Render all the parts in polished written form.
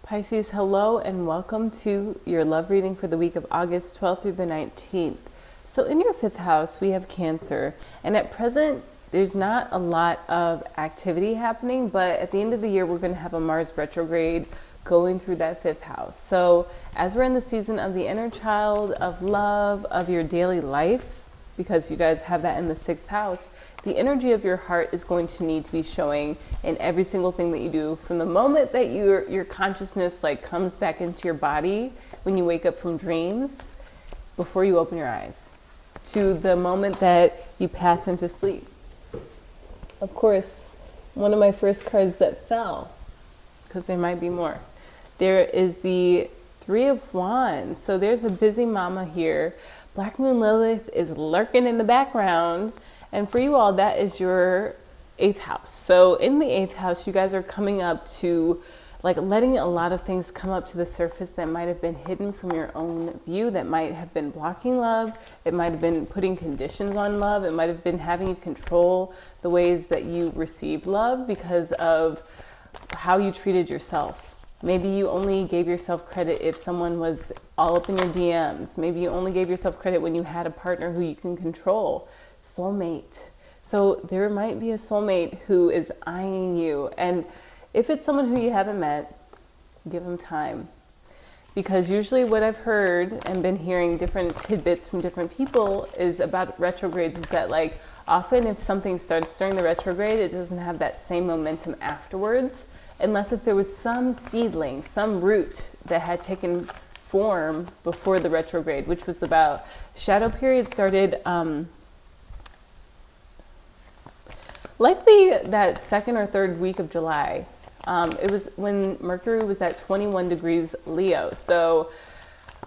Pisces, hello and welcome to your love reading for the week of August 12th through the 19th. So in your fifth house, we have Cancer, and at present, there's not a lot of activity happening, but at the end of the year, we're going to have a Mars retrograde going through that fifth house. So as we're in the season of the inner child, of love, of your daily life, because you guys have that in the sixth house, the energy of your heart is going to need to be showing in every single thing that you do, from the moment that your consciousness comes back into your body when you wake up from dreams before you open your eyes, to the moment that you pass into sleep. Of course, one of my first cards that fell, because there might be more, there is the Three of Wands. So there's a busy mama here. Black Moon Lilith is lurking in the background. And for you all, that is your eighth house. So in the eighth house, you guys are coming up to letting a lot of things come up to the surface that might have been hidden from your own view, that might have been blocking love. It might have been putting conditions on love. It might have been having you control the ways that you receive love because of how you treated yourself. Maybe you only gave yourself credit if someone was all up in your DMs. Maybe you only gave yourself credit when you had a partner who you can control. Soulmate. So there might be a soulmate who is eyeing you. And if it's someone who you haven't met, give them time. Because usually what I've heard and been hearing different tidbits from different people is about retrogrades is that often if something starts during the retrograde, it doesn't have that same momentum afterwards. Unless if there was some seedling, some root that had taken form before the retrograde, which was about, shadow period started likely that second or third week of July. It was when Mercury was at 21 degrees Leo. So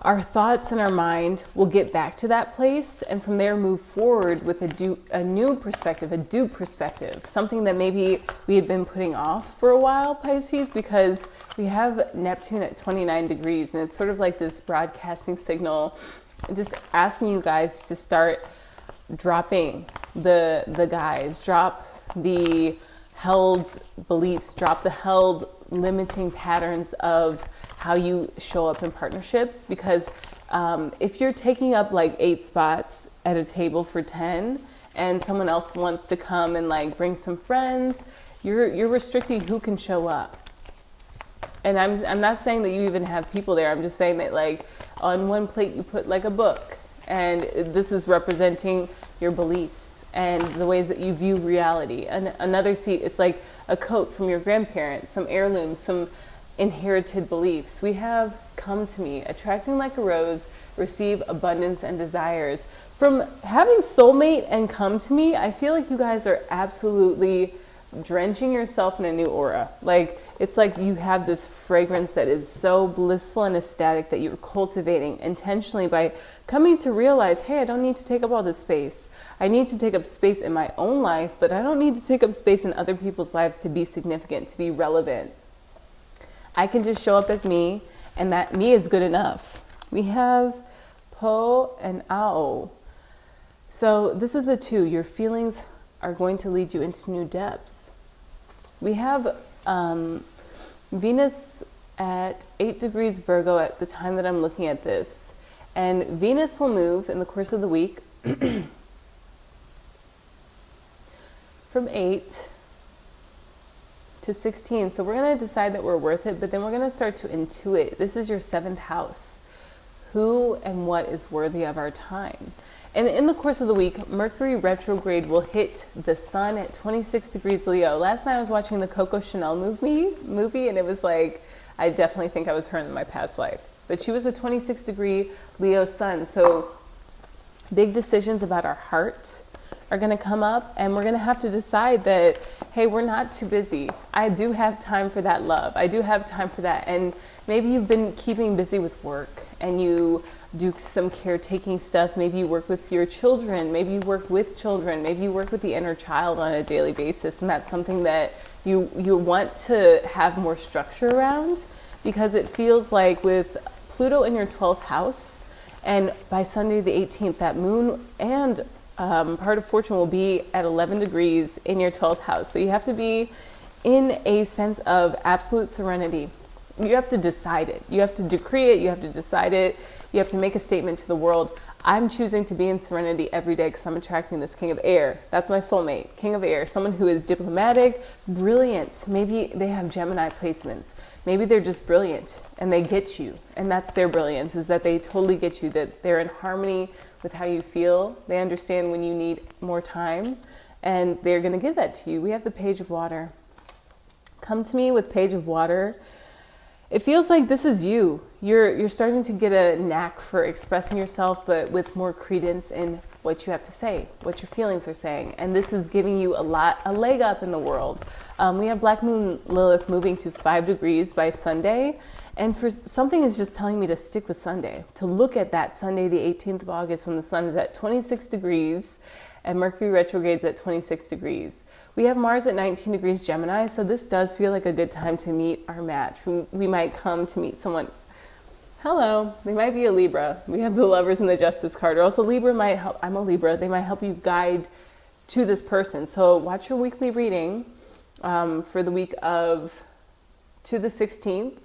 our thoughts and our mind will get back to that place, and from there move forward with a new perspective, a due perspective, something that maybe we had been putting off for a while, Pisces, because we have Neptune at 29 degrees, and it's sort of like this broadcasting signal, just asking you guys to start dropping the guys, drop the held beliefs, drop the held limiting patterns of how you show up in partnerships. Because if you're taking up 8 spots at a table for 10 and someone else wants to come and bring some friends, you're restricting who can show up. And I'm not saying that you even have people there. I'm just saying that on one plate you put a book, and this is representing your beliefs and the ways that you view reality. And another seat, it's like a coat from your grandparents, some heirlooms, some inherited beliefs. We have come to me, attracting like a rose, receive abundance and desires. From having soulmate and come to me, I feel like you guys are absolutely drenching yourself in a new aura. It's like you have this fragrance that is so blissful and ecstatic that you're cultivating intentionally by coming to realize, hey, I don't need to take up all this space. I need to take up space in my own life, but I don't need to take up space in other people's lives to be significant, to be relevant. I can just show up as me, and that me is good enough. We have Po and Ao. So this is the 2. Your feelings are going to lead you into new depths. We have Venus at 8 degrees Virgo at the time that I'm looking at this. And Venus will move in the course of the week from 8 to 16. So we're going to decide that we're worth it, but then we're going to start to intuit. This is your 7th house. Who and what is worthy of our time? And in the course of the week, Mercury retrograde will hit the sun at 26 degrees Leo. Last night I was watching the Coco Chanel movie, and it was I definitely think I was her in my past life. But she was a 26 degree Leo sun. So big decisions about our heart are going to come up, and we're going to have to decide that, hey, we're not too busy. I do have time for that love. I do have time for that. And maybe you've been keeping busy with work, and you do some caretaking stuff. Maybe you work with your children. Maybe you work with children. Maybe you work with the inner child on a daily basis. And that's something that you want to have more structure around, because it feels like with Pluto in your 12th house, and by Sunday the 18th, that moon and part of fortune will be at 11 degrees in your 12th house. So you have to be in a sense of absolute serenity you have to decide it. You have to decree it. You have to decide it. You have to make a statement to the world. I'm choosing to be in serenity every day because I'm attracting this king of air. That's my soulmate, king of air, someone who is diplomatic, brilliant. Maybe they have Gemini placements. Maybe they're just brilliant and they get you. And that's their brilliance, is that they totally get you, that they're in harmony with how you feel. They understand when you need more time, and they're going to give that to you. We have the Page of Water. Come to me with Page of Water. It feels like this is you. You're starting to get a knack for expressing yourself, but with more credence in what you have to say, what your feelings are saying. And this is giving you a leg up in the world. We have Black Moon Lilith moving to 5 degrees by Sunday. And for something is just telling me to stick with Sunday, to look at that Sunday, the 18th of August, when the sun is at 26 degrees and Mercury retrogrades at 26 degrees. We have Mars at 19 degrees Gemini, so this does feel like a good time to meet our match. We might come to meet someone. Hello, they might be a Libra. We have the Lovers and the Justice card. Or also Libra might help. I'm a Libra. They might help you guide to this person. So watch your weekly reading for the week of to the 16th.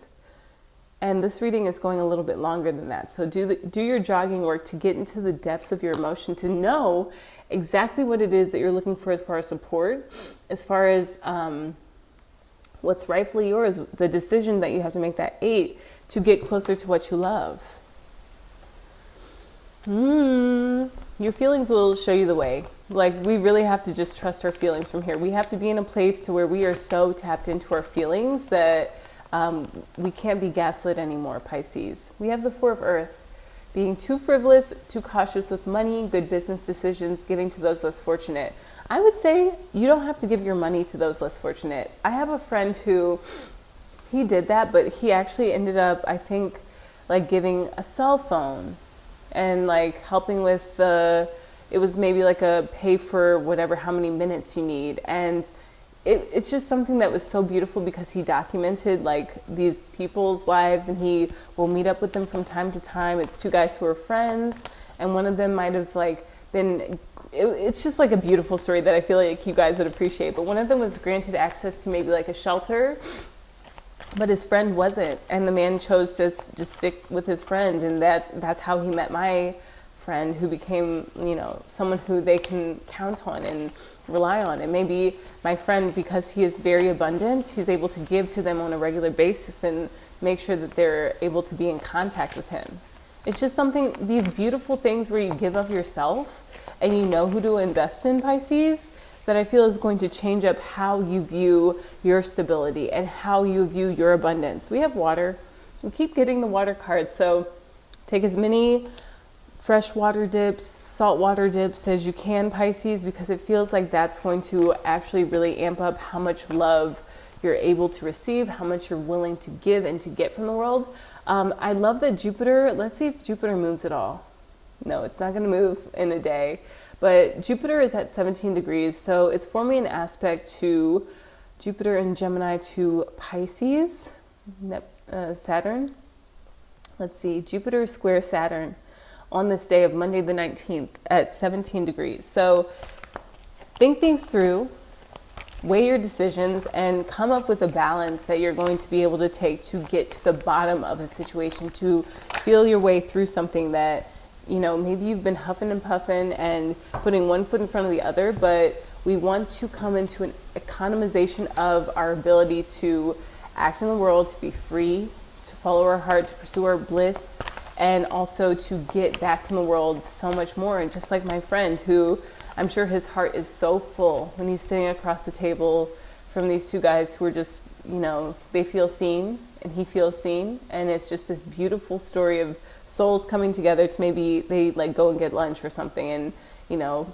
And this reading is going a little bit longer than that. So do your jogging work to get into the depths of your emotion, to know exactly what it is that you're looking for as far as support, as far as what's rightfully yours, the decision that you have to make, that 8, to get closer to what you love. Your feelings will show you the way. Like, we really have to just trust our feelings from here. We have to be in a place to where we are so tapped into our feelings that we can't be gaslit anymore, Pisces. We have the 4 of Earth. Being too frivolous, too cautious with money, good business decisions, giving to those less fortunate. I would say you don't have to give your money to those less fortunate. I have a friend who, he did that, but he actually ended up, I think, like giving a cell phone and like helping with it was maybe like a pay for whatever, how many minutes you need. And it's just something that was so beautiful because he documented like these people's lives, and he will meet up with them from time to time. It's 2 guys who are friends, and one of them might have like been, it's just like a beautiful story that I feel like you guys would appreciate. But one of them was granted access to maybe like a shelter, but his friend wasn't, and the man chose to just stick with his friend, and that's how he met my friend, who became, you know, someone who they can count on and rely on. And maybe my friend, because he is very abundant, he's able to give to them on a regular basis and make sure that they're able to be in contact with him. It's just something, these beautiful things where you give of yourself and you know who to invest in, Pisces, that I feel is going to change up how you view your stability and how you view your abundance. We have water. We keep getting the water card, so take as many fresh water dips, salt water dips as you can, Pisces, because it feels like that's going to actually really amp up how much love you're able to receive, how much you're willing to give and to get from the world. I love that Jupiter, let's see if Jupiter moves at all. No, it's not going to move in a day, but Jupiter is at 17 degrees, so it's forming an aspect to Jupiter and Gemini to Pisces, Saturn. Let's see, Jupiter square Saturn on this day of Monday the 19th at 17 degrees. So think things through, weigh your decisions, and come up with a balance that you're going to be able to take to get to the bottom of a situation, to feel your way through something that, you know, maybe you've been huffing and puffing and putting one foot in front of the other, but we want to come into an economization of our ability to act in the world, to be free, to follow our heart, to pursue our bliss, and also to get back in the world so much more. And just like my friend, who I'm sure his heart is so full when he's sitting across the table from these 2 guys who are just, you know, they feel seen and he feels seen. And it's just this beautiful story of souls coming together to maybe they like go and get lunch or something, and, you know,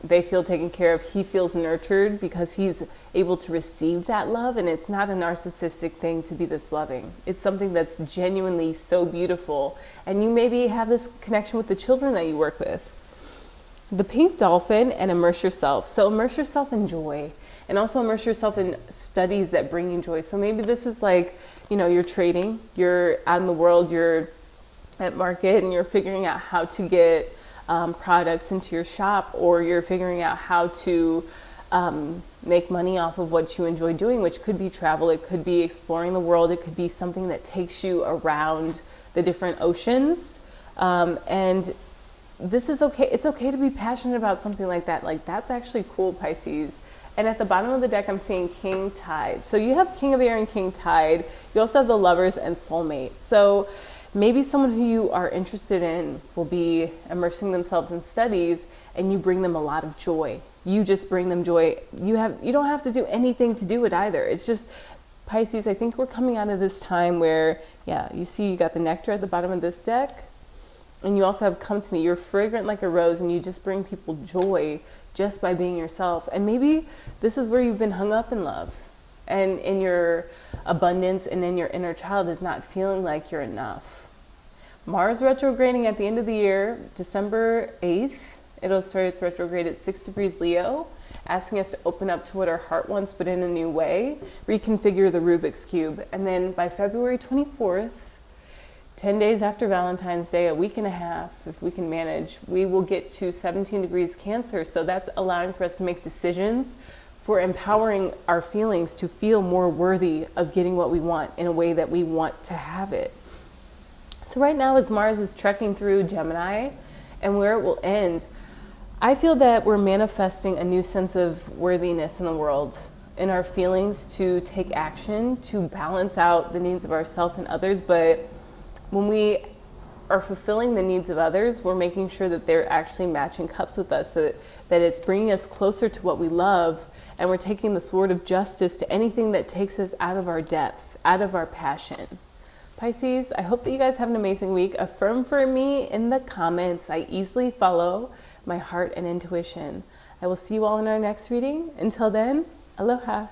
they feel taken care of. He feels nurtured because he's able to receive that love, and it's not a narcissistic thing to be this loving. It's something that's genuinely so beautiful. And you maybe have this connection with the children that you work with. The pink dolphin and immerse yourself. So immerse yourself in joy, and also immerse yourself in studies that bring you joy. So maybe this is like, you know, you're trading, you're out in the world, you're at market, and you're figuring out how to get products into your shop, or you're figuring out how to make money off of what you enjoy doing, which could be travel, it could be exploring the world, it could be something that takes you around the different oceans. And this is okay. It's okay to be passionate about something like that. Like, that's actually cool, Pisces. And at the bottom of the deck, I'm seeing King Tide. So you have King of Air and King Tide. You also have the Lovers and Soulmate. So maybe someone who you are interested in will be immersing themselves in studies, and you bring them a lot of joy. You just bring them joy. You don't have to do anything to do it either. It's just, Pisces, I think we're coming out of this time where, you see you got the nectar at the bottom of this deck, and you also have Come to Me. You're fragrant like a rose, and you just bring people joy just by being yourself. And maybe this is where you've been hung up in love, and in your abundance and in your inner child is not feeling like you're enough. Mars retrograding at the end of the year, December 8th. It'll start its retrograde at 6 degrees Leo, asking us to open up to what our heart wants, but in a new way, reconfigure the Rubik's Cube. And then by February 24th, 10 days after Valentine's Day, a week and a half, if we can manage, we will get to 17 degrees Cancer. So that's allowing for us to make decisions for empowering our feelings to feel more worthy of getting what we want in a way that we want to have it. So right now, as Mars is trekking through Gemini and where it will end, I feel that we're manifesting a new sense of worthiness in the world, in our feelings to take action, to balance out the needs of ourselves and others. But when we are fulfilling the needs of others, we're making sure that they're actually matching cups with us, that it's bringing us closer to what we love, and we're taking the sword of justice to anything that takes us out of our depth, out of our passion. Pisces, I hope that you guys have an amazing week. Affirm for me in the comments. I easily follow my heart and intuition. I will see you all in our next reading. Until then, aloha.